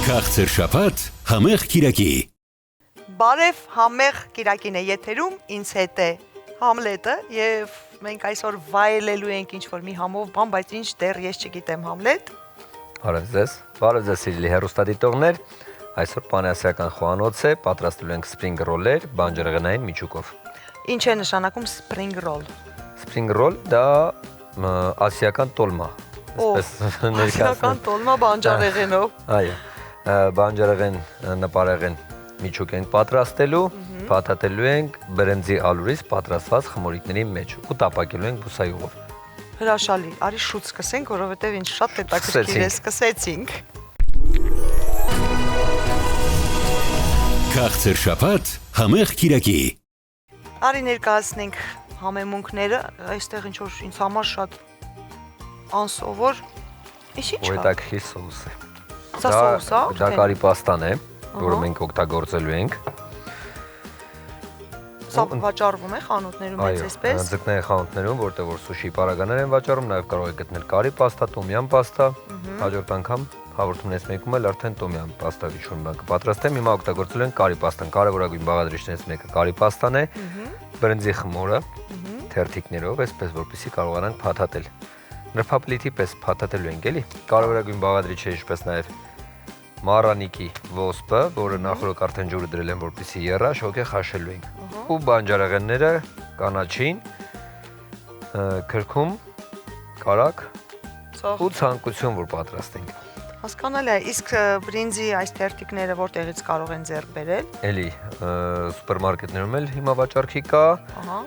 Քաղցր շաբաթ համեղ կիրակի։ Բարև համեղ կիրակին է եթերում, ինձ հետ է Համլետը եւ մենք այսօր վայելելու ենք ինչ-որ մի համով բան, բայց ինչ դեռ ես չգիտեմ, Համլետ։ Բարև ձեզ սիրելի հեռուստադիտողներ, այսօր պանասիական խոհանոց է, պատրաստելու ենք spring roll-եր բանջարեղենային միջուկով։ Ինչ է նշանակում spring roll։ Spring roll դա ասիական տոլմա, ասիական տոլմա բանջարեղենով։ Այո, բանջարեղեն նպարեղեն միջուկ ենք պատրաստելու, փաթաթելու ենք բրենձի ալուրից պատրաստված խմորիկների մեջ ու տապակելու ենք բուսայուղով։ Հրաշալի, արի շուտ սկսենք, որովհետև ինձ շատ հետաքրքիր է, սկսեցինք։ Քաղցր շաբաթ համեղ կիրակի։ Արի ներկայացնենք համեմունքները, այստեղ ինչ որ ինձ համար շատ անսովոր, ինչ Ու հետաքրքիր սոուս է։ Սա սոուս է։ Դա կարի պաստան է, որը մենք օգտագործելու ենք։ Սա վաճառվում է խանութներում հենց այսպես։ Այո, ձկների խանութներում, որտեղ որ սուշի պարագաներ են վաճառում, նաև կարող եք գտնել կարի պաստա, տոմյամ պաստա։ Հաջորդ անգամ հաղորդումներից մեկում էլ արդեն տոմյամ պաստա վիճում բան կպատրաստեմ։ Հիմա օգտագործելու ենք կարի պաստան։ Կարևորագույն բաղադրիչներից մեկը կարի պաստան է, բրենձի խմորը, թերթիկներով, այսպես որպեսզի կարողանանք փաթաթել։ Նրբապլիթի պես փաթաթելու ենք, էլի։ Կարևորագույն բաղադրիչը ինչպես նաև մառանիկի ոսպը, որը նախորդ արդեն ջուրը դրել եմ, որպեսզի եռա, շոգե խաշելու ենք։ Ու բանջարեղենները կանաչին, քրքում, կարակ ու ցանկություն, որ պատրաստենք։ Հասկանալի է, իսկ բրինձի այս թերթիկները որտեղից կարող են ձեռք բերել։ Էլի սուպերմարկետներում էլ հիմա վաճառքի կա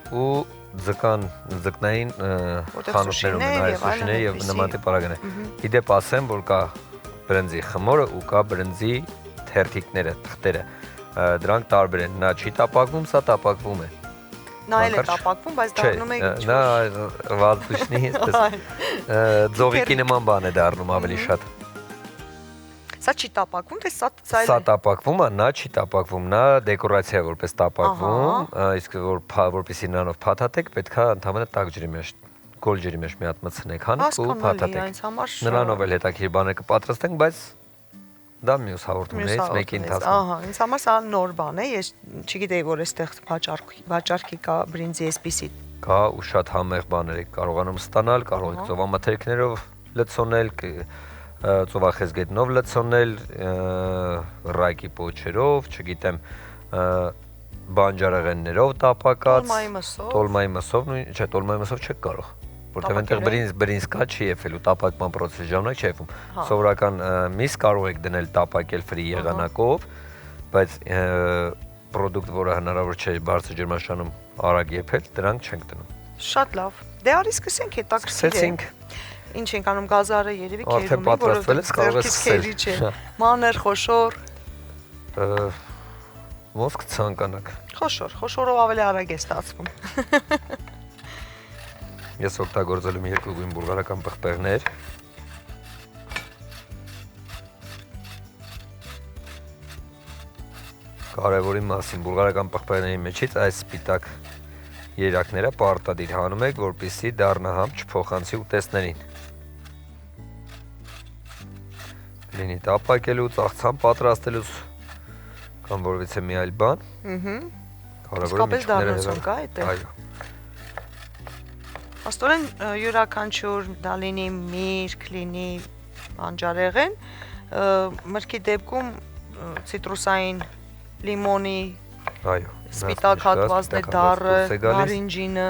ու ձկնային խանութներում են այլ սուշիներ եւ նման տիպարագաներ։ Իդեպ ասեմ, որ կա բրենձի խմորը ու կա բրենձի թերթիկները, թղթերը։ Դրանք տարբեր են, նա չի տապակվում, սա տապակվում է։ Նա էլ է տապակվում, բայց դառնում է ինչ-որ։ Նա վազդուշնի այսպես ձողիկի նման բան է դառնում ավելի շատ։ Սա չի տապակվում, թե սա տապակվում է, նա չի տապակվում, նա դեկորացիա որպես տապակվում, իսկ որպեսզի նրանով փաթաթեք, պետք է ընդհանրապես տաք ջրի մեջ, գոլ ջրի մեջ մի հատ մտցնեք հանեք ու փաթաթեք։ Նրանով էլ հետաքրքիր բաներ կպատրաստենք, բայց դա մյուս հաղորդումներից մեկի ընթացքում։ Ինձ համար սա նոր բան է, ես չգիտեի, որ այստեղ վաճառքի կա բրինձի այսպիսի։ Կա ու շատ համեղ բաներ եք կարողանում ստանալ, կարող եք ծովամթերքներով լցոնել, ծովախեզգետնով լցոնել, ռայկի պոչերով, չգիտեմ, բանջարեղեններով տապակած, տոլմայի մսով, չէ, տոլմայի մսով չեք կարող, որտեղ այնտեղ բրինձ կա, չի եփելու, տապակման պրոցեսի ժամանակ չի եփում։ Սովորական միս կարող եք դնել տապակել ֆրի եղանակով, բայց պրոդուկտ, որը հնարավոր չէ բարձր ջերմաշանում արագ եփել, դրանք չենք դնում։ Շատ լավ։ Դե արի սկսենք, հետաքրքիր է։ Ինչ ենք անում, գազարը երևի քերում է, որովհետեւ մանր, խոշոր, ոսկ ցանկանաք։ Խոշորով ավելի արագ է ստացվում։ Ես օգտագործել եմ երկու գույն բուլղարական պղպեղներ։ Կարևորի մասին բուլղարական պղպեղների մեջից այս սպիտակ երակները պարտադիր հանում եք, որպեսզի դառնա համ չփոխանցի ուտեստներին։ Լինի տապակելուց, աղցան պատրաստելուց կամ որևիցե մի այլ բան։ Իսկապես դառնություն կա այդտեղ։ Այո։ Աստորեն յուրաքանչյուր դա լինի միրգ, լինի բանջարեղեն, մրգի դեպքում ցիտրուսային լիմոնի, այո, սպիտակ հատվածն է դառը, նարինջինը,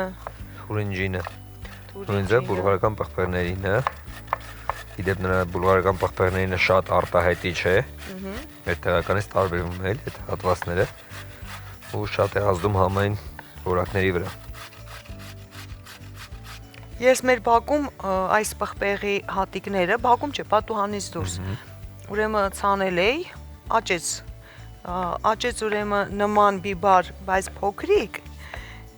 թուրինջինը։ Թուրինջը բուլղարական պղպեղներինը, իդեպ նրա բուլղարական պղպեղներինը շատ արտահայտիչ է, մեր տեղականից տարբերվում է այդ հատվածները ու շատ է ազդում համայն որակների վրա։ Ես մեր բակում այս պղպեղի հատիկները, բակում չէ, պատուհանից դուրս, ուրեմն ցանել էի, աճեց ուրեմն նման բիբար, բայց փոքրիկ,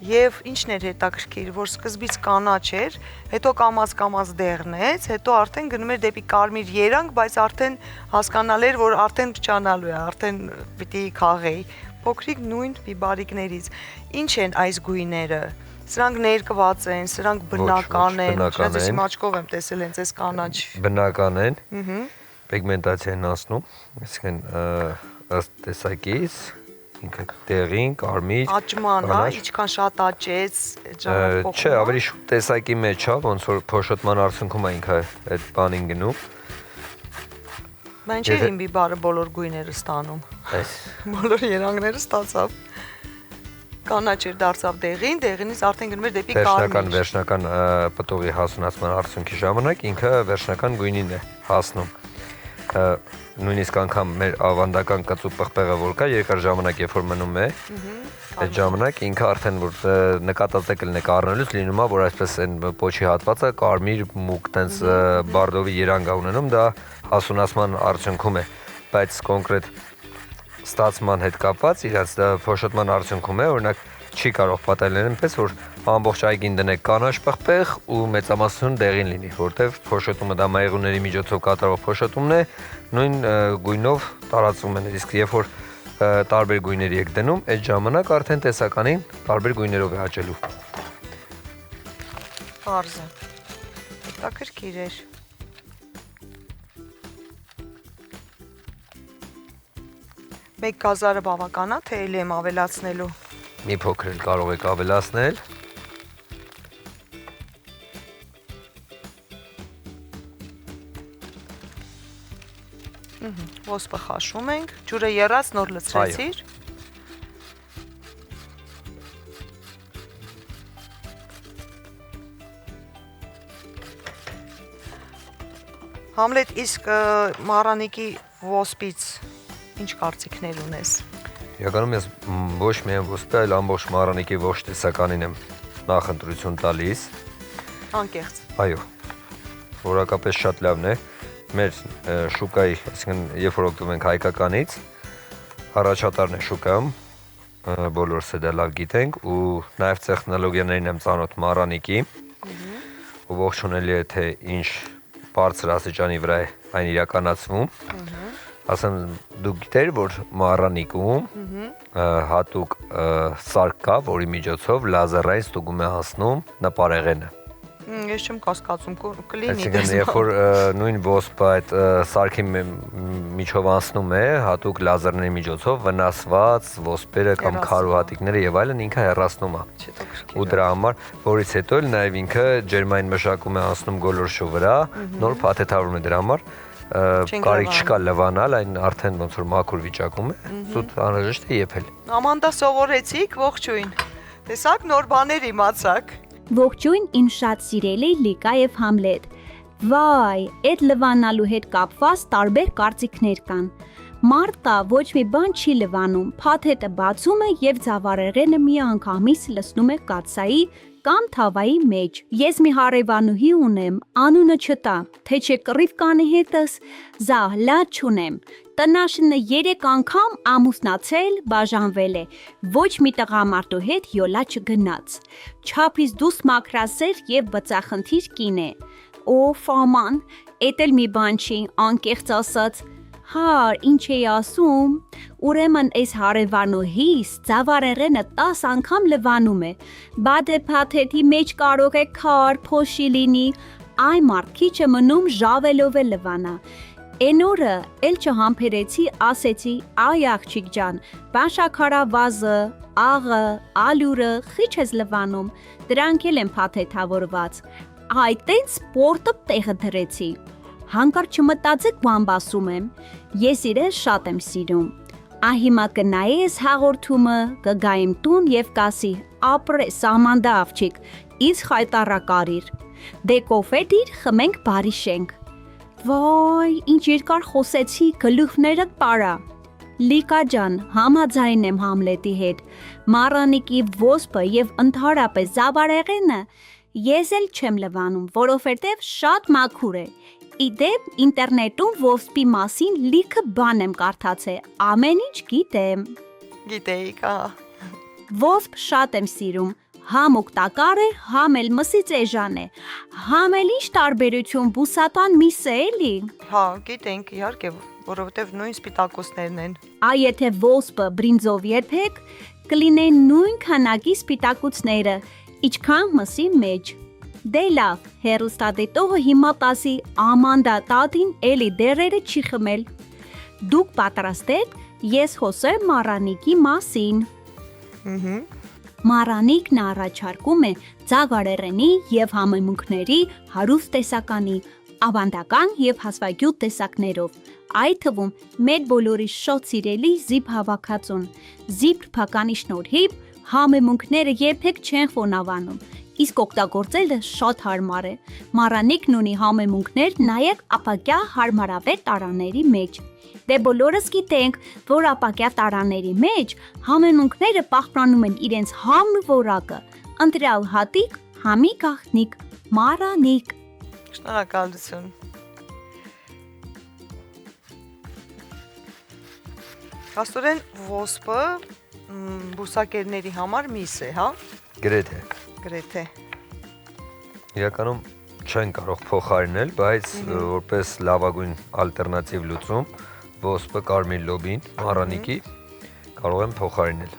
եւ ինչն էր հետաքրքիր, որ սկզբից կանաչ էր, հետո կամած դեղնեց, հետո արդեն գնում էր դեպի կարմիր երանգ, բայց արդեն հասկանալ էր, որ արդեն փչանալու է, արդեն պիտի քաղեի, փոքրիկ նույն բիբարիկներից։ Ինչ են այս գույները։ Սրանք ներկված են, սրանք բնական են, չնայած ես իմ աչքով եմ տեսել հենց այս կանաչ։ Բնական են, պիգմենտացիան անցնում, այսինքն ըստ տեսակից ինքը դեղին, կարմիր, Աճման, հա, ինչքան շատ աճեց, ժամանակ չէ, ավելի շուտ տեսակի մեջ է, ոնց որ փոշոտման արդյունքում է ինքը այդ բանին գնում։ Մեն չէ իմ բիբարը բոլոր գույները ստանում։ Այս Բոլոր երանգները ստացավ։ Կանաչ էր դարձավ դեղին, դեղինից արդեն գնում էր դեպի կարմիր։ Վերջնական պտուղի հասունացման արդյունքի ժամանակ ինքը վերջնական գույնին է հասնում։ Նույնիսկ անգամ մեր ավանդական կծու պղպեղը որ կա, երկար ժամանակ երբ որ մնում է, այդ ժամանակ ինքը արդեն որ նկատած է կլինեք առնելուց լինում է, որ այսպես այն պոչի հատվածը կարմիր մուկ տենց բարդովի երանգ ունենում, դա հասունացման արդյունքում է, բայց կոնկրետ ստացման հետ կապված իրաց փոշոտման արդյունքում է, օրինակ չի կարող պատահել այնպես, որ ամբողջ այգին դնեք կանաչ պղպեղ ու մեծամասնություն դեղին լինի, որտեվ փոշոտումը դա մայրուների միջոցով կատարվող փոշոտումն է, նույն գույնով տարածվում են, իսկ երբ որ տարբեր գույների եք դնում, այդ ժամանակ արդեն տեսականին տարբեր գույներով է աճելու։ Պարզ է։ Հետաքրքիր էր։ Մեկ գազարը բավական է, թե էլի եմ ավելացնելու։ Մի փոքր էլ կարող եք ավելացնել։ Ոսպը խաշում ենք, ջուրը եռած նոր լցրեցիր։ Համլետ, իսկ մառանիկի ոսպից ինչ կարծիքներ ունես։ Իրականում ես ոչ միայն ոսպի, այլ ամբողջ մառանիկի ողջ տեսականին եմ նախընտրություն տալիս։ Անկեղծ։ Այո, որակապես շատ լավն է։ Մեր շուկայի, այսինքն երբ որ օգտվում ենք հայկականից, առաջատարն է շուկայում, բոլորս դա լավ գիտենք ու նաև տեխնոլոգիաներին եմ ծանոթ մառանիկի, ու ողջունելի է թե ինչ բարձր աստիճանի վրա է այն իրականացվում։ Ասեմ, դուք գիտեր, որ մառանիկում հատուկ սարք կա, որի միջոցով լազերային ստուգում է հասնում նպարեղենը։ Ես չեմ կասկածում, կլինի։ Այսինքն, երբ որ նույն ոսպը այդ սարքի միջով անցնում է, հատուկ լազերների միջոցով վնասված ոսպերը կամ քարոհատիկները եւ այլն ինքը հեռացնում է։ Ու դրա համար, որից հետո էլ նաեւ ինքը ջերմային մշակում է անցնում գոլորշու վրա, նոր փաթեթավորում է դրա համար կարիք չկա լվանալ, այն արդեն ոնց որ մաքուր վիճակում է, սուտ անհրաժեշտ է եփել։ Ամանդա սովորեցիք, ողջույն։ Տեսակ նոր բաներ իմացաք։ Ողջույն իմ շատ սիրելի Լիկա եւ Համլետ։ Վայ, այդ լվանալու հետ կապված տարբեր կարծիքներ կան։ Մարդ կա ոչ մի բան չի լվանում, փաթեթը բացում է եւ ծավարեղենը միանգամից լցնում է կաթսայի կամ թավայի մեջ։ Ես մի հարևանուհի ունեմ, անունը չտա, թե չէ կռիվ կանի հետս, զահլա չունեմ։ Տնաշնը 3 անգամ ամուսնացել, բաժանվել է, ոչ մի տղամարդու հետ յոլա չգնաց։ Չափից դուս մաքրասեր եւ բծախնդիր կին է։ Օֆ աման, էդ էլ մի բան չի, անկեղծ ասած։ Հար, ինչ էի ասում, ուրեմն այս հարևանուհիս ծավարեղենը 10 անգամ լվանում է, բադե փաթեթի մեջ կարող է քար, փոշի լինի, այ մարդիչը մնում ժավելով է լվանա։ Էն օրը էլ չհամբերեցի, ասեցի, այ աղջիկ ջան, բաշաքարավազը, աղը, ալյուրը խիչ ես լվանում, դրանք էլ են փաթեթավորված, այ տենց սպորտը տեղը դրեցի։ Հանկարծ չմտածեք բան ասում եմ, ես իրեն շատ եմ սիրում։ Ահիմա կնայես հաղորդումը, կգայիմ տուն եւ կասի, ապրես Ամանդա աղջիկ, ինձ խայտարակարիր։ Դե կոֆե դիր, խմենք բարի շենք։ Վայ, ինչ երկար խոսեցի, գլուխներդ պարա։ Լիկա ջան, համաձայն եմ Համլետի հետ։ Մառանիկի ոսպը եւ ընդհանրապես ծավարեղենը ես էլ չեմ լվանում, որովհետեւ շատ մաքուր է։ Իդեպ ինտերնետում ոսպի մասին լիքը բան եմ կարդացել, ամեն ինչ գիտեմ։ Գիտեիք, ահա։ Ոսպ շատ եմ սիրում, համ օգտակար է, համ էլ մսից էժան է, համ էլ ինչ տարբերություն բուսատան միսը էլի։ Հա, գիտենք, իհարկե, որովհետև նույն սպիտակոսներն են։ Այ եթե ոսպը բրինձով եփեք, կլինեն նույն քանակի սպիտակուցները, ինչքան մսի մեջ։ Դե լավ, հերոստատետողը հիմա տասի Ամանդա տատին էլի դերերը չի խմել։ Դուք պատրաստ եք, ես խոսեմ Մարանիկի մասին։ Մարանիկն առաջարկում է ձագարեղենի եւ համեմունքների հարուստ տեսականի, ավանդական եւ հազվագյուտ տեսակներով, այդ թվում մեր բոլորի շոտ սիրելի զիպ հավաքածուն։ Զիպ փականի շնորհիվ համեմունքները երբեք չեն խոնավանում, իսկ օգտագործելը շատ հարմար է։ Մարանիկն ունի համեմունքներ նայեք ապակյա հարմարավետ տարաների մեջ։ Դե բոլորս գիտենք, որ ապակյա տարաների մեջ համեմունքները պահպանում են իրենց համն ու որակը։ Ընտրյալ հատիկ, համի գաղտնիք, Մարանիկ։ Շնորհակալություն։ Աստորեն ոսպը բուսակերների համար միս է, հա։ Գրեթե։ Իրականում չեն կարող փոխարինել, բայց որպես լավագույն ալտերնատիվ լուծում ոսպը, կարմիր լոբին, Մարանիկի կարող են փոխարինել։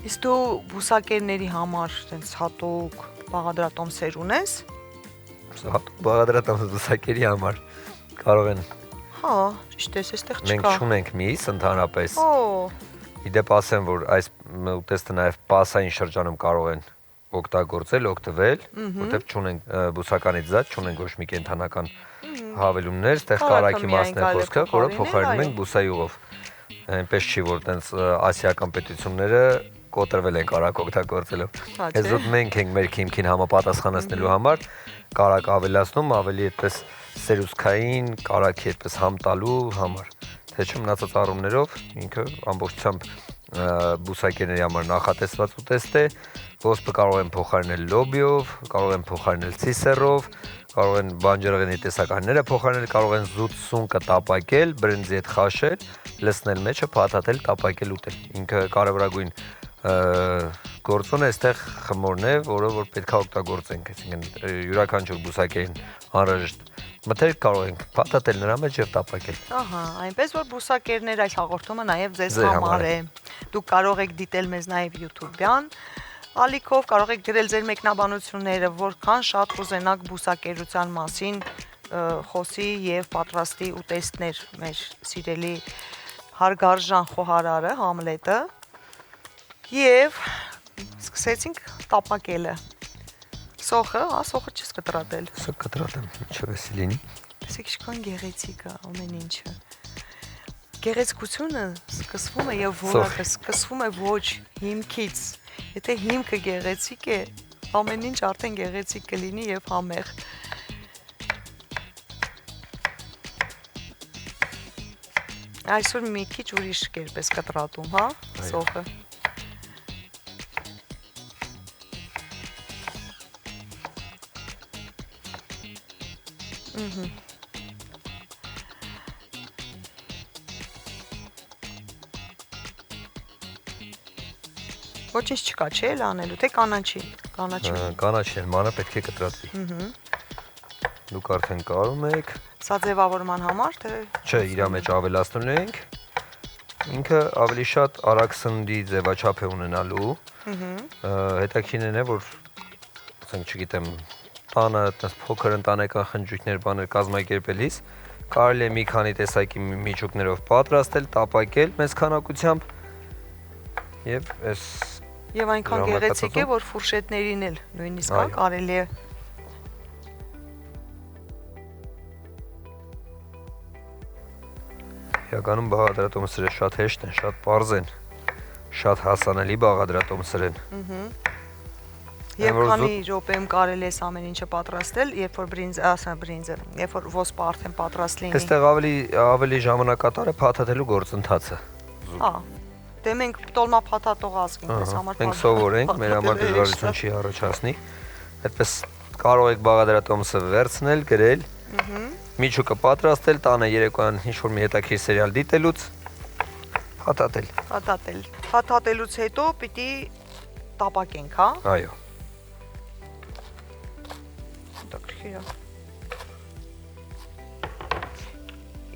Իսկ դու բուսակերների համար տենց հատուկ բաղադրատոմսեր ունես։ Հատուկ բաղադրատոմս բուսակերի համար կարող են։ Հա, ճիշտ է, այստեղ չկա։ Մենք չունենք միս ընդհանրապես։ Օ։ Իդեպ ասեմ, որ այս ուտեստը նաև պասային շրջանում կարող են օգտագործել, օգտվել, որտեղ չունենք բուսականից զատ, չունենք ոչ մի կենթանական հավելումներ, այդտեղ կարագի մասն է խոսքը, որը փոխարինում ենք բուսայուղով։ Այնպես չի, որ տենց ասիական պետությունները կոտրվել են կարագ օգտագործելով։ Այսօր մենք ենք մեր քիմքին համապատասխանեցնելու համար կարագ ավելացնում, ավելի այդպես սերուսքային, կարագի այդպես համ տալու համար։ Թե չէ մնացած առումներով ինքը ամբողջությամբ բուսակերների համար նախատեսված ուտեստ է, ոսպը կարող են փոխարինել լոբիով, կարող են փոխարինել ցիսերով, կարող են բանջարեղենի տեսականները փոխարինել, կարող են զուտ սունկը տապակել, բրինձի հետ խաշել, լցնել մեջը, փաթաթել, տապակել ուտել։ Ինքը կարևորագույն գործոն է այստեղ խմորն է, որը որ պետք է օգտագործենք, այսինքն յուրաքանչյուր բուսակերին անհրաժեշտ մթերք կարող ենք փաթաթել նրա մեջ եւ տապակել։ Ահա, այնպես որ բուսակերներ այս հաղորդումը նաև ձեզ համար է։ Դուք կարող եք դիտել մեզ նաև YouTube-յան ալիքով, կարող եք գրել ձեր մեկնաբանությունները, որքան շատ կուզենաք բուսակերության մասին խոսի եւ պատրաստի ուտեստներ մեր սիրելի հարգարժան խոհարարը Համլետը։ Եվ սկսեցինք տապակելը։ Սոխը, սոխը չես կտրատել։ Սա կտրատեմ, ինչպես լինի։ Տեսեք ինչքան գեղեցիկ է ամեն ինչը։ Գեղեցկությունը սկսվում է եւ որակը սկսվում է ոչ հիմքից։ Եթե հիմքը գեղեցիկ է, ամեն ինչ արդեն գեղեցիկ կլինի եւ համեղ։ Այսօր մի քիչ ուրիշ կերպ ես կտրատում, հա, սոխը։ Ոչինչ չկա, չէ՞ էլ անելու, թե կանաչի։ Կանաչին մանը պետք է կտրատվի։ Դուք արդեն կարում եք։ Սա ձևավորման համար, թե Չէ, իր մեջ ավելացնում ենք։ Ինքը ավելի շատ արագ սննդի ձևաչափ է ունենալու։ Հետաքրքիրն է, որ ասենք, չգիտեմ, տանը այդպես փոքր ընտանեկան խնջույքներ բաներ կազմակերպելիս կարելի է մի քանի տեսակի միջուկներով պատրաստել, տապակել մեծ քանակությամբ եւ այս եւ այնքան գեղեցիկ է, որ ֆուրշետներին էլ նույնիսկ կարելի է։ Իրականում բաղադրատոմսերը շատ հեշտ են, շատ պարզ են, շատ հասանելի բաղադրատոմսեր են։ Եվ քանի րոպեում կարելի է ամեն ինչը պատրաստել, երբ որ բրինձը, երբ որ ոսպը արդեն պատրաստ լինի։ Այստեղ ավելի ժամանակատար է փաթաթելու գործընթացը։ Հա։ Դե մենք տոլմա փաթաթող ազգ ենք, այս համար։ Մենք սովոր ենք, մեր համար դժվարություն չի առաջացնի։ Այդպես կարող եք բաղադրատոմսը վերցնել, գրել, միջուկը պատրաստել, տանը երեկոյան ինչ-որ մի հետաքրքիր սերիալ դիտելուց փաթաթել։ Փաթաթելուց հետո պիտի տապակենք, հա։ Այո։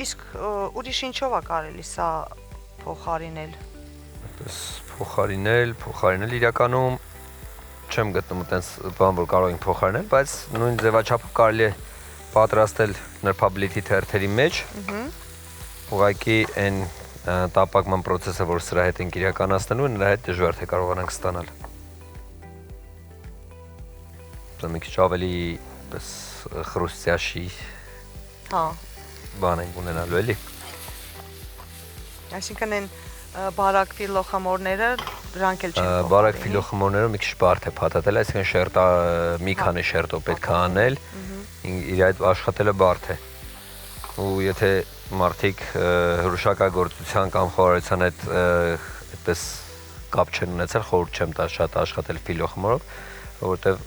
Իսկ ուրիշ ինչով է կարելի սա փոխարինել։ Այդպես փոխարինել իրականում չեմ գտնում այտենց բան, որ կարող ենք փոխարինել, բայց նույն ձևաչափով կարելի է պատրաստել նրբաբլիթի թերթերի մեջ։ Ուղղակի այն տապակման process-ը, որ սրա հետ ենք իրականացնելու, նրա հետ դժվար թե կարողանանք ստանալ։ Դա մի քիչ ավելի խրուստյաշի բան ենք ունենալու, էլի։ Այսինքն այն բարակ ֆիլոխմորները դրանք էլ չեն փոխել։ Բարակ ֆիլոխմորները մի քիչ բարդ է փաթաթել, այսինքն շերտա մի քանի շերտով պետք է անել, իր այդ աշխատելը բարդ է։ Ու եթե մարդիկ հրուշակագործության կամ խոհարարության հետ այդպես կապ չեն ունեցել, խորհուրդ չեմ տա շատ աշխատել ֆիլոխմորով, որովհետև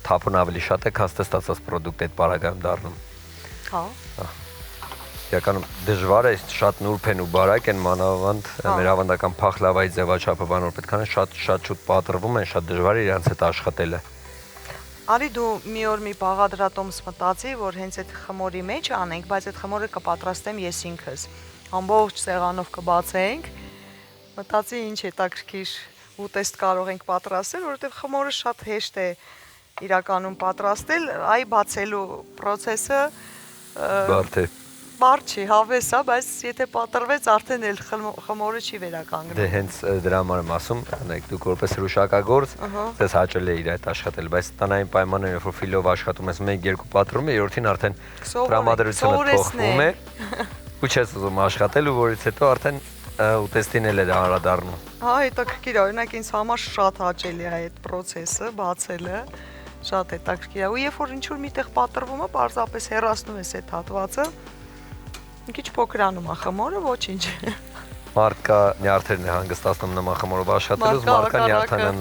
թափն ավելի շատ է, քան ստացած պրոդուկտը այդ բարակայում դառնում։ Հա։ Իրականում դժվար է, շատ նուրբ են ու բարակ են, մանավանդ մեր ավանդական փախլավայի ձևաչափը բան որ պետք է շատ շուտ պատրվում են, շատ դժվար է իրանց հետ աշխատելը։ Արի դու մի օր մի բաղադրատոմս մտածի, որ հենց այդ խմորի մեջ անենք, բայց այդ խմորը կպատրաստեմ ես ինքս։ Ամբողջ սեղանով կբացենք, մտածի ինչ հետաքրքիր ուտեստ կարող ենք պատրաստել, որովհետև խմորը շատ հեշտ է իրականում պատրաստել, այ բացելու process-ը բարդ է։ Բարդ չի, հավես է, բայց եթե պատրվեց, արդեն էլ խմորը չի վերականգնում։ Դե հենց դրա համար եմ ասում, անեք դուք որպես հրուշակագործ, ձեզ հաճելի է իր այդ աշխատել, բայց տնային պայմաններով որ ֆիլով աշխատում ես 1-2 պատրում է, երրորդին արդեն տրամադրությունը փոխվում է, ու չես ուզում աշխատել, ու որից հետո արդեն ուտեստին էլ է անդրադառնում։ Հա, հետաքրքիր է, օրինակ ինձ համար շատ հաճելի է այդ process-ը, բացելը, շատ հետաքրքիր է, ու երբ որ ինչ-որ միտեղ պատրվում է, պարզապես հեռացնում ես այդ հատվածը, մի քիչ փոքրանում է խմորը, ոչինչ։ Մարդկա նյարդերն է հանգստացնում նման խմորով աշխատելուց, մարդկա նյարդանան։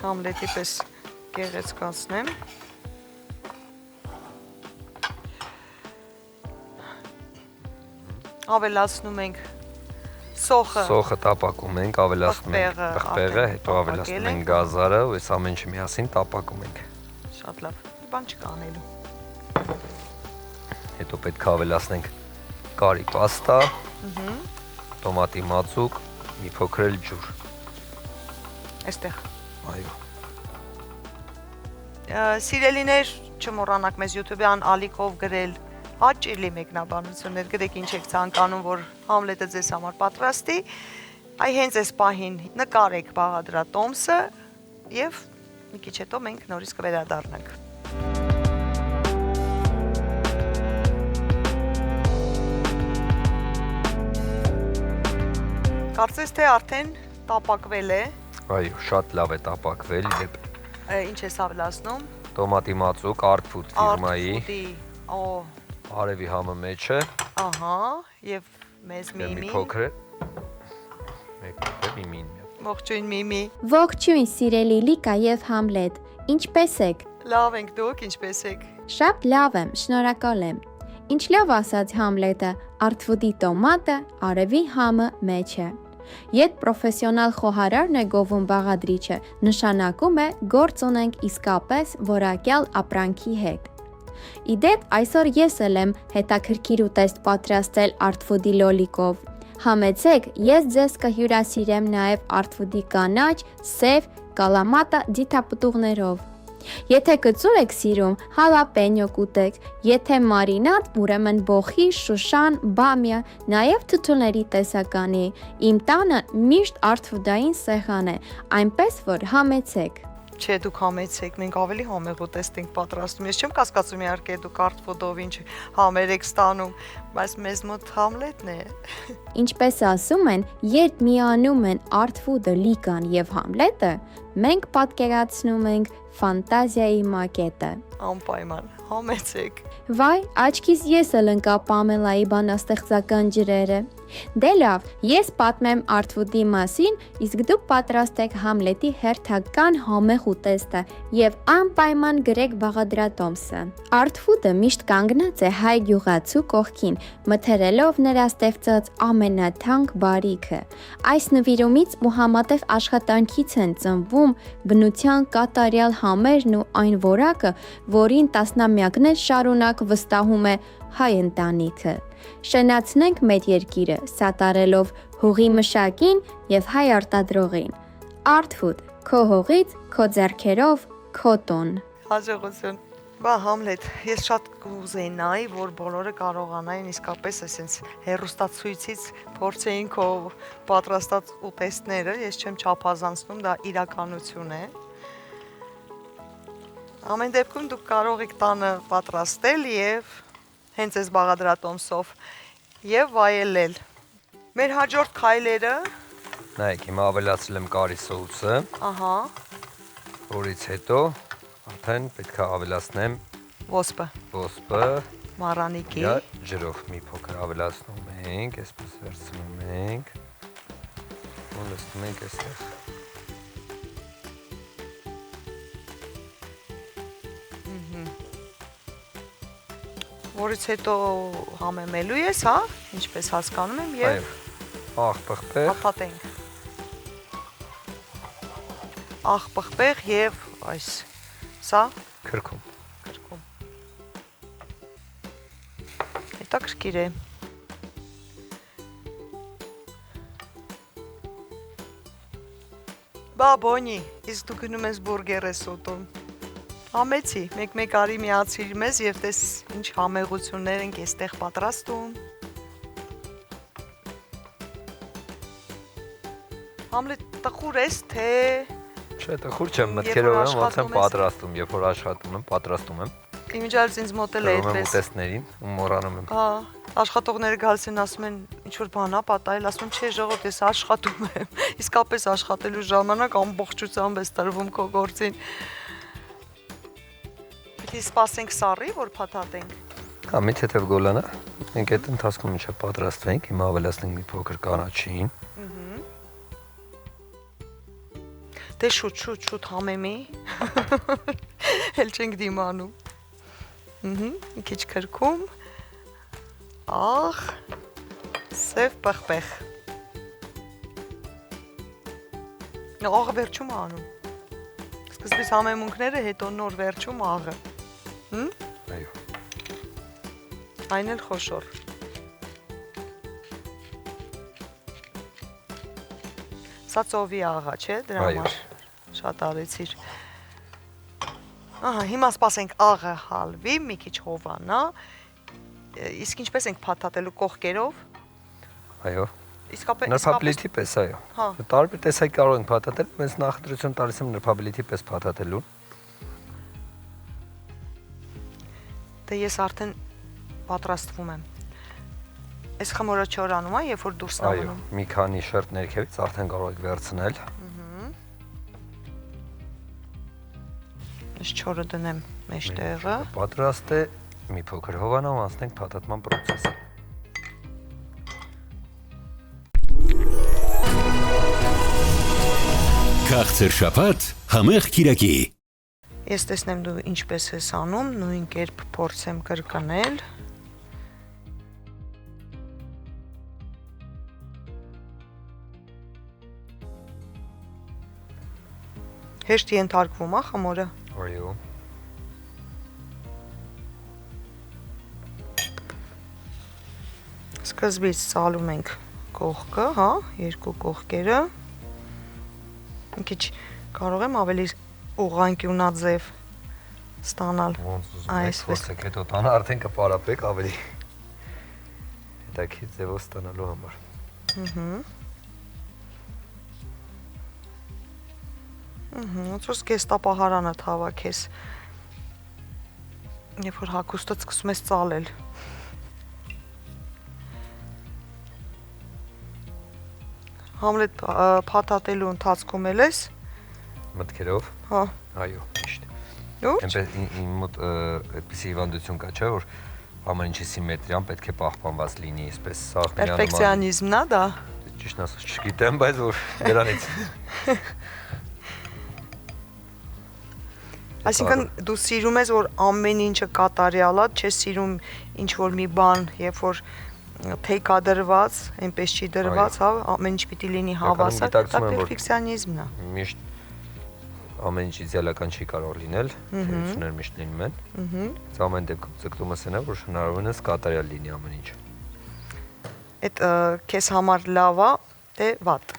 Համլետի պես գեղեցկացնեմ։ Ավելացնում ենք սոխը։ Սոխը տապակում ենք, ավելացնում ենք պղպեղը, հետո ավելացնում ենք գազարը, ու այս ամեն ինչը միասին տապակում ենք։ Շատ լավ, բան չկա անելու։ Հետո պետք է ավելացնենք կարի պաստա, տոմատի մածուկ, մի փոքր էլ ջուր։ Այստեղ։ Այո։ Սիրելիներ, չմոռանաք մեզ YouTube-յան ալիքով գրել հաճելի մեկնաբանություններ, գրեք ինչ եք ցանկանում, որ Համլետը ձեզ համար պատրաստի, այ հենց այս պահին նկարեք բաղադրատոմսը եւ մի քիչ հետո մենք նորից կվերադառնանք։ Կարծես թե արդեն տապակվել է։ Այո, շատ լավ է տապակվել, եւ Ինչ ես ավելացնում։ Տոմատի մածուկ, Artfood ֆիրմայի։ Արևի համը մեջը։ Ահա, եւ մեզ միմին։ Մի փոքր։ Մեկ փոքր միմին։ Ողջույն միմի։ Ողջույն սիրելի Լիկա եւ Համլետ։ Ինչպե՞ս եք։ Լավ ենք, դուք ինչպե՞ս եք։ Շատ լավ եմ, շնորհակալ եմ։ Ինչ լավ ասաց Համլետը, Artfood-ի տոմատը, արևի համը մեջը։ Երբ պրոֆեսիոնալ խոհարարն է գովում բաղադրիչը, նշանակում է գործ ունենք իսկապես որակյալ ապրանքի հետ։ Իդեպ այսօր ես էլ եմ հետաքրքիր ուտեստ պատրաստել Artfood-ի լոլիկով։ Համեցեք, ես ձեզ կհյուրասիրեմ նաև Artfood-ի կանաչ, սև, կալամատա դիթապտուղներով։ Եթե կծու եք սիրում, հալապենյո կուտեք, եթե մարինատ, ուրեմն բոխի, շուշան, բամիա, նաև թթուների տեսականի։ Իմ տանը միշտ Artfood-ային սեղան է, այնպես որ համեցեք։ Չէ, դուք համեցեք, մենք ավելի համեղ ուտեստ ենք պատրաստում։ Ես չեմ կասկածում իհարկե դուք Artfood-ով ինչ համեր եք ստանում, բայց մեզ մոտ Համլետն է։ Ինչպես ասում են, երբ միանում են Artfood-ը, Լիկան եւ Համլետը, մենք պատկերացնում ենք ֆանտազիայի մակետը։ Անպայման, համեցեք։ Վայ, աչքիս ես էլ ընկա Պամելայի բանաստեղծական ջրերը։ Դե լավ, ես պատմեմ Artfood-ի մասին, իսկ դուք պատրաստեք Համլետի հերթական համեղ ուտեստը եւ անպայման գրեք բաղադրատոմսը։ Artfood-ը միշտ կանգնած է հայ գյուղացու կողքին, մթերելով նրա ստեղծած ամենաթանկ բարիքը։ Այս նվիրումից ու համատեղ աշխատանքից են ծնվում բնության կատարյալ համերն ու այն որակը, որին տասնամյակներ շարունակ վստահում է հայ ընտանիքը։ Շնացնենք մեր երկիրը, սատարելով հողի մշակին եւ հայ արտադրողին։ Art Food, քո հողից, քո ձեռքերով, քո տոն։ Հաջողություն։ Բա Համլետ, ես շատ կուզեի նայի, որ բոլորը կարողանային իսկապես այսպես հերոստացույցից փորձեին քո պատրաստած ուտեստները, ես չեմ չափազանցնում, դա իրականություն է։ Ամեն դեպքում դուք կարող եք տանը պատրաստել եւ հենց այս բաղադրատոմսով եւ վայելել։ Մեր հաջորդ քայլերը, Նայեք, հիմա ավելացրել եմ կարի սոուսը, ահա, որից հետո արդեն պետք է ավելացնեմ ոսպը, ոսպը, մառանիկի, ջրով մի փոքր ավելացնում ենք, այսպես վերցնում ենք, ու լցնում ենք այստեղ։ որից հետո համեմելու ես, հա, ինչպես հասկանում եմ եւ աղ պղպեղ, փաթաթենք։ Աղ պղպեղ եւ այս սա քրքում։ Հետաքրքիր է։ Բա բոնի, իսկ դու գնում ես բուրգեր ես ուտում։ Համեցի, մեկ-մեկ արի միացիր մեզ եւ տես ինչ համեղություններ ենք այստեղ պատրաստում։ Համլետ տխուր ես, թե Չէ, տխուր չեմ, մտքերով եմ ոնց եմ պատրաստում, երբ որ աշխատում եմ, պատրաստում եմ։ իմիջիայլից ինձ մոտել է Գրում եմ այդպես։ ուտեստներին ու մոռանում եմ։ Հա, աշխատողները գալիս են ասում են ինչ որ բան ա պատահել, ասում եմ չէ ժողովուրդ, ես աշխատում եմ։ Իսկապես աշխատելու ժամանակ ամբողջությամբ ես տրվում քո գործին։ Պետք է սպասենք սառի, որ փաթաթենք։ Հա, մի թեթև գոլանա։ Մենք այդ ընթացքում ինչա պատրաստվենք, հիմա ավելացնենք մի փոքր կանաչին։ Դե շուտ համեմի։ Էլ չենք դիմանում։ Մի քիչ քրքում։ Աղ, սև պղպեղ։ Աղը վերջում անում։ Սկզբից համեմունքները, հետո նոր վերջում աղը։ Այո։ Այն էլ խոշոր։ Սա ծովի աղա, չէ, դրա համար շատ արեցիր։ Ահա, հիմա սպասենք աղը հալվի, մի քիչ հովանա։ Իսկ ինչպես ենք փաթաթելու կողքերով։ Այո։ Իսկապես Նրբաբլիթի պես, այո։ Հա։ Տարբեր տեսակ կարող ենք փաթաթել, մենք նախադրություն տալիս եմ նրբաբլիթի պես փաթաթելու։ Դե ես արդեն պատրաստվում եմ։ Այս խմորը չորանում է, երբ որ դուրս Այո, նայում։ մի քանի շերտ ներքևից արդեն կարող եք վերցնել։ Ես չորը դնեմ մեջտեղը։ Պատրաստ է, մի փոքր հովանով անցնենք փաթաթման process-ը։ Քաղցր շաբաթ, համեղ կիրակի։ Ես տեսնեմ դու ինչպես ես անում, նույն կերպ փորձեմ կրկնել։ Հեշտ ենթարկվում է խմորը։ Այո։ Սկզբից ծալում ենք կողքը, հա, երկու կողքերը։ Մի քիչ կարող եմ ավելի ուղղանկյունաձև ստանալ։ Ոնց ուզում եք, փորձեք հետո տանը արդեն կպարապեք ավելի հետաքրքիր ձևով ստանալու համար։ Ոնց որ սկեստապահարանը թավաքես։ Երբ որ հագուստը սկսում ես ծալել։ Համլետ փաթաթելու ընթացքում էլ ես։ Մտքերով։ Հա։ Այո, միշտ։ Լուրջ։ Այնպես իմ մոտ այդպիսի հիվանդություն կա, չէ՞ որ ամեն ինչի սիմետրիան պետք է պահպանված լինի, այսպես սաղմենան նման։ Պերֆեկցիոնիզմն է դա։ Ճիշտ ասած չգիտեմ, բայց որ դրանից։ Այսինքն դու սիրում ես, որ ամեն ինչը կատարյալ է, չես սիրում ինչ որ մի բան, երբ որ թեյքա դրված, այնպես չի դրված, հա, ամեն ինչ պիտի լինի հավասար, դա պերֆեկցիոնիզմն է։ Միշտ ամեն ինչ իդեալական չի կարող լինել, թերություններ միշտ լինում են։ Բայց ամեն դեպքում ձգտումս այն է, որ հնարավորինս կատարյալ լինի ամեն ինչ։ Այդ քեզ համար լավ է, թե վատ։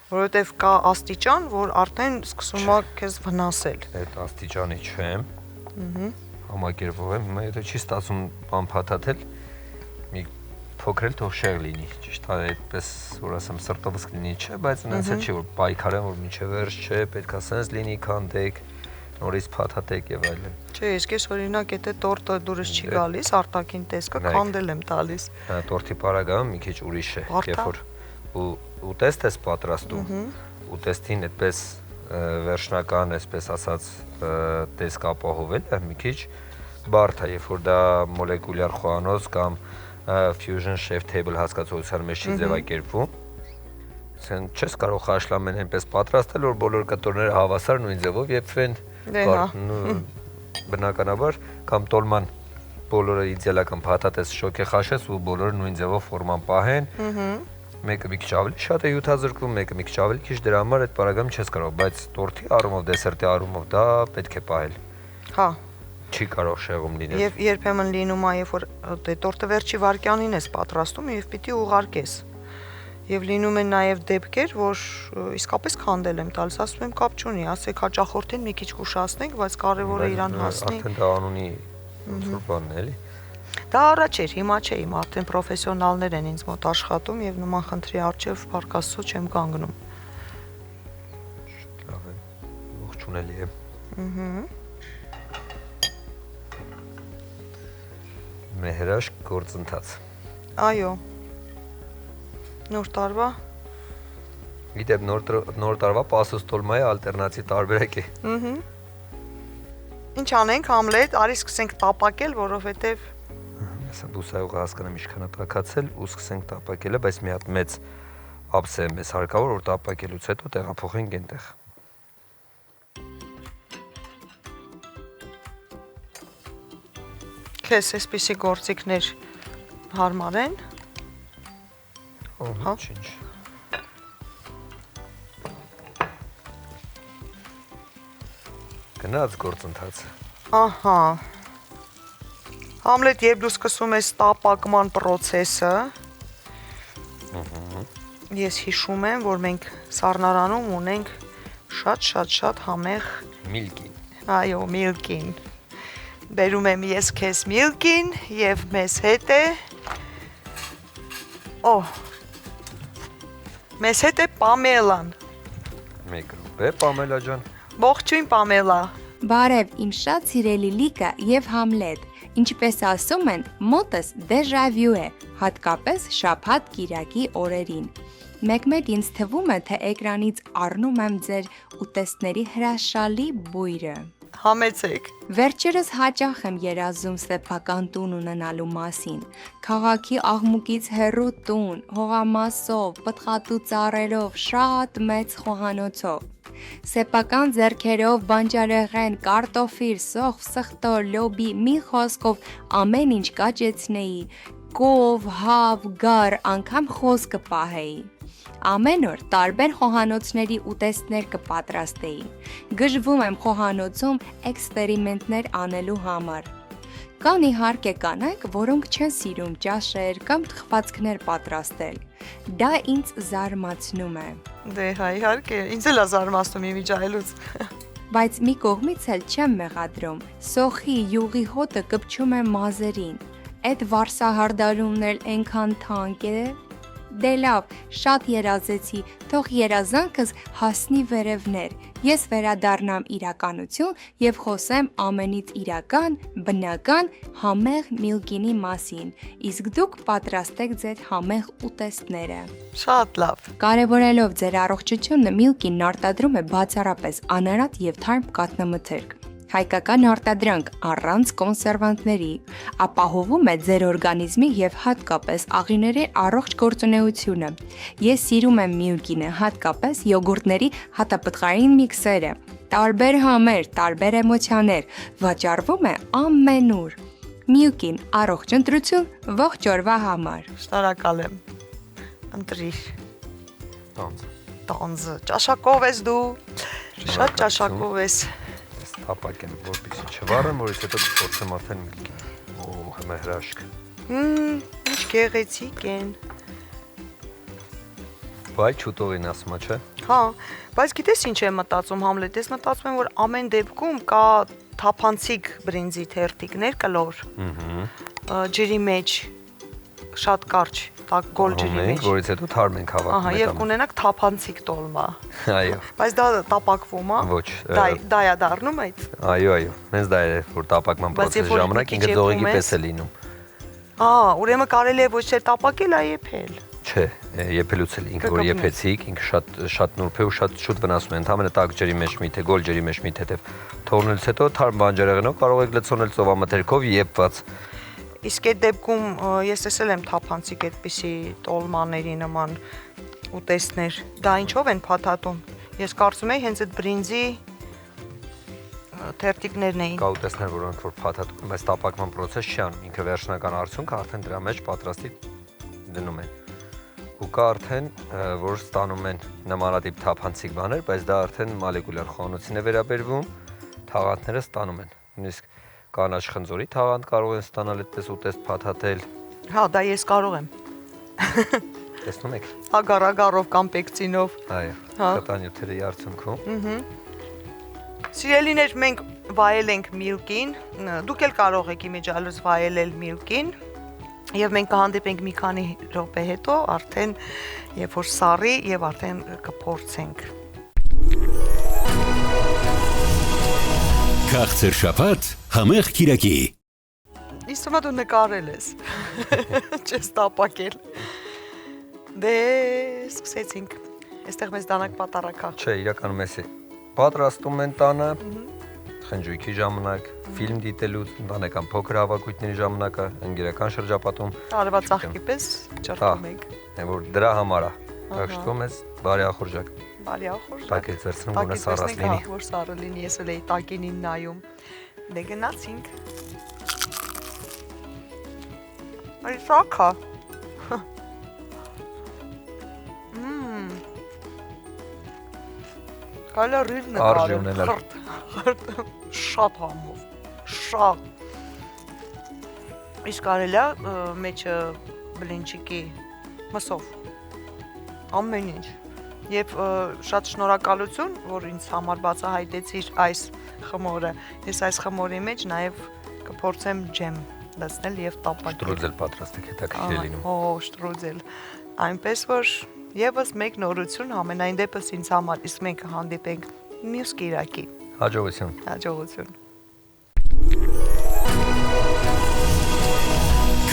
Որովհետև կա աստիճան, որ արդեն սկսում է քեզ վնասել։ Այդ աստիճանի չեմ։ Համակերպով եմ, հիմա եթե չի ստացվում բան փաթաթել, մի փոքր էլ թող շեղ լինի, ճիշտ է, այդպես որ ասեմ սրտովս լինի չէ, բայց այնպես չի որ պայքարեմ որ մինչև վերջ չէ, պետքա սենց լինի, քանդեք, նորից փաթաթեք եւ այլն։ Չէ, իսկ ես օրինակ եթե տորտը դուրս չի գալիս, արտաքին տեսքը քանդել եմ տալիս։ Հա, տորտի պարագայում մի քիչ ուրիշ է, երբ որ ուտեստ ես պատրաստում, ուտեստին այդպես վերջնական, այսպես ասած, տեսք ապահովել է մի քիչ բարդ է, երբ որ դա մոլեկուլյար խոհանոց կամ fusion chef table հասկացության մեջ չի ձևակերպվում։ Ասեն չես կարող խաշլամեն այնպես պատրաստել, որ բոլոր կտորները հավասար նույն ձևով եփվեն։ Բնականաբար կամ տոլման բոլորը իդեալական փաթաթես շոկե խաշես ու բոլորը նույն ձևով ֆորման պահեն։ Մեկը մի քիչ ավելի շատ է յութազրկվում, մեկը մի քիչ ավելի քիչ, դրա համար այդ պարագայում չես կարող, բայց տորտի առումով, դեսերտի առումով դա պետք է պահել։ Հա։ Չի կարող շեղում լինել։ Եվ երբեմն լինում է, երբ որ տորտը վերջի վարքյանին ես պատրաստում եւ պիտի ուղարկես։ Եվ լինում են նաեւ դեպքեր, որ իսկապես քանդել եմ տալիս, ասում եմ կապ չունի, ասեք հաճախորդին մի քիչ կուշացնենք, բայց կարևորը իրան հասնի։ Արդեն դա անունի բանն է, էլի։ Դա առաջ էր, հիմա չէ, հիմա արդեն պրոֆեսիոնալներ են ինձ մոտ աշխատում եւ նման խնդրի առջեւ բարկասու չեմ կանգնում։ Լավ է, ողջունելի է։ Մեհրաշք գործընթաց։ Այո։ Նոր տարվա։ Գիտեմ նոր տարվա պասուստոլմայի ալտերնատիվ տարբերակ է։ Ինչ անենք Համլետ, արի սկսենք տապակել, որովհետեւ Ասա բուսայողը հասկանամ ինչքան է տակացել ու սկսենք տապակելը, բայց մի հատ մեծ ափսե է մեզ հարկավոր, որ տապակելուց հետո տեղափոխենք այնտեղ։ Քեզ էսպիսի գործիքներ հարմար են։ Հա, ինչ։ Գնաց գործընթացը։ Ահա։ Համլետ, երբ դու սկսում ես տապակման process-ը, ես հիշում եմ, որ մենք սառնարանում ունենք շատ համեղ միլկին։ Այո, միլկին։ Բերում եմ ես քեզ միլկին եւ մեզ հետ է մեզ հետ է Պամելան։ Մեկ րոպե, Պամելա ջան։ Ողջույն Պամելա։ Բարև, իմ շատ սիրելի Լիկա եւ Համլետ։ Ինչպես ասում են, մոտս դեժավյու է, հատկապես շաբաթ կիրակի օրերին։ Մեկ-մեկ ինձ թվում է, թե էկրանից առնում եմ ձեր ուտեստների հրաշալի բույրը։ Համեցեք։ Վերջերս հաճախ եմ երազում սեփական տուն ունենալու մասին։ Քաղաքի աղմուկից հեռու տուն, հողամասով, պտղատու ծառերով, շատ մեծ խոհանոցով։ Սեփական ձեռքերով բանջարեղեն, կարտոֆիլ, սոխ, սխտոր, լոբի, մի խոսքով ամեն ինչ կաճեցնեի, կով, հավ, գար, անգամ խոսքը պահեի։ Ամեն օր տարբեր խոհանոցների ուտեստներ կպատրաստեի։ Գժվում եմ խոհանոցում էքսպերիմենտներ անելու համար։ Կան իհարկե կանայք, որոնք չեն սիրում ճաշեր կամ թխվածքներ պատրաստել։ Դա ինձ զարմացնում է։ Դե հա իհարկե, ինձ էլ է զարմացնում իմիջայլուց։ Բայց մի կողմից էլ չեմ մեղադրում։ Սոխի, յուղի հոտը կպչում է մազերին։ Այդ վարսահարդարումն էլ այնքան թանկ է։ Դե լավ, շատ երազեցի, թող երազանքս հասնի վերևներ։ Ես վերադառնամ իրականություն եւ խոսեմ ամենից իրական, բնական, համեղ միլկինի մասին։ Իսկ դուք պատրաստեք ձեր համեղ ուտեստները։ Շատ լավ։ Կարևորելով ձեր առողջությունը, միլկինն արտադրում է բացառապես անարատ եւ թարմ կաթնամթերք։ Հայկական արտադրանք առանց կոնսերվանտների, ապահովում է ձեր օրգանիզմի եւ հատկապես աղիների առողջ գործունեությունը։ Ես սիրում եմ միլկինը, հատկապես յոգուրտների հատապտղային միքսերը։ Տարբեր համեր, տարբեր էմոցիաներ, վաճառվում է ամենուր։ Միլկին, առողջ ընտրություն, ողջ օրվա համար։ Շնորհակալ եմ։ Ընտրիր։ Տանձ։ Տանձը, ճաշակով ես դու։ Շատ ճաշակով ես։ Ես տապակ եմ, որպեսզի չվառեմ, որից հետո փորձեմ արդեն հիմա հրաշք։ Ինչ գեղեցիկ են։ Բայ չուտողին ասма, չէ։ Հա, բայց գիտես ինչ եմ մտածում Համլետ, ես մտածում եմ որ ամեն դեպքում կա թափանցիկ բրինձի թերթիկներ կլոր։ Ջրի մեջ շատ կարճ, տաք գոլ ջրի մեջ։ Որից հետո թարմ ենք հավաքում։ Ահա, եւ կունենաք թափանցիկ տոլմա։ Այո։ Բայց դա տապակվում է։ Ոչ։ Դա է դառնում այդ։ Այո, հենց դա է, որ տապակման process-ի ժամանակ ինքը ձողիկի պես է լինում։ Ուրեմն կարելի է ոչ թե տապակել, այլ եփել։ Չէ, եփելուց էլ ինքը որ եփեցիք, ինքը շատ նուրբ է ու շատ շուտ վնասում է։ Ընդհանրապես տաք ջրի մեջ մի թե գոլ ջրի մեջ մի թեթև թողնելուց հետո թարմ բանջարեղենով կարող եք լցոնել ծովամթերքով եփված։ Իսկ այդ դեպքում ես տեսել եմ թափանցիկ այդպիսի տոլմաների նման ուտեստներ։ Դա ինչով են փաթաթում։ Ես կարծում եմ հենց այդ բրինձի թերթիկներն էին։ Կա ուտեստներ, որոնք որ փաթաթում են, բայց տապակման process չի անում։ Ինքը վերջնական արդյունքը արդեն դրա մեջ պատրաստի դնում են։ Ու կա արդեն, որ ստանում են նմանատիպ թափանցիկ բաներ, բայց դա արդեն մոլեկուլյար խոհանոցին է վերաբերվում, թաղանթները ստանում են։ Նույնիսկ կանաչ խնձորի թաղանթ կարող են ստանալ այդպես ուտեստ փաթաթել։ Հա, դա ես կարող եմ։ Տեսնում եք։ Ագարագարով կամ պեկցինով։ Այո, խտանյութերի արդյունքում։ Սիրելիներ, մենք վայել ենք միլկին, դուք էլ կարող եք իմիջիալոց վայելել միլկին եւ մենք կհանդիպենք մի քանի րոպե հետո արդեն երբ որ սառի եւ արդեն կփորձենք։ Քաղցր շաբաթ համեղ կիրակի։ Իսկ դու նկարել ես։ Չես տապակել։ Դե սկսեցինք։ Այստեղ մեզ դանակ պատարակա։ Չէ, իրականում էսի պատրաստում են տանը խնջույքի ժամանակ, ֆիլմ դիտելուց, ընտանեկան փոքր հավաքույթների ժամանակը, ընկերական շրջապատում։ Արևածաղկի պես ճարպում ենք։ Որ դրա համար է։ Աշտվում ես բարի ախորժակ։ Բարի ախորժակ։ Տակից վերցնում գոնե սառած լինի։ Որ սառը լինի, ես էլ էի տակինին նայում։ Դե գնացինք։ Այ սակա։ Կալա ռիլ նկարել, շատ համով, շատ։ Իսկ կարելի է մեջը բլինչիկի մսով, ամեն ինչ։ Եվ շատ շնորհակալություն, որ ինձ համար բացահայտեցիր այս խմորը։ Ես այս խմորի մեջ նաև կփորձեմ ջեմ լցնել եւ տապակել։ Շտրուձել պատրաստեք, հետաքրքիր է լինում։ Օ, շտրուձել։ Այնպես որ եւս մեկ նորություն ամենայն դեպս ինձ համար, իսկ մենք հանդիպենք մյուս կիրակի։ Հաջողություն։ Հաջողություն։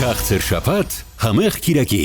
Քաղցր շաբաթ համեղ կիրակի։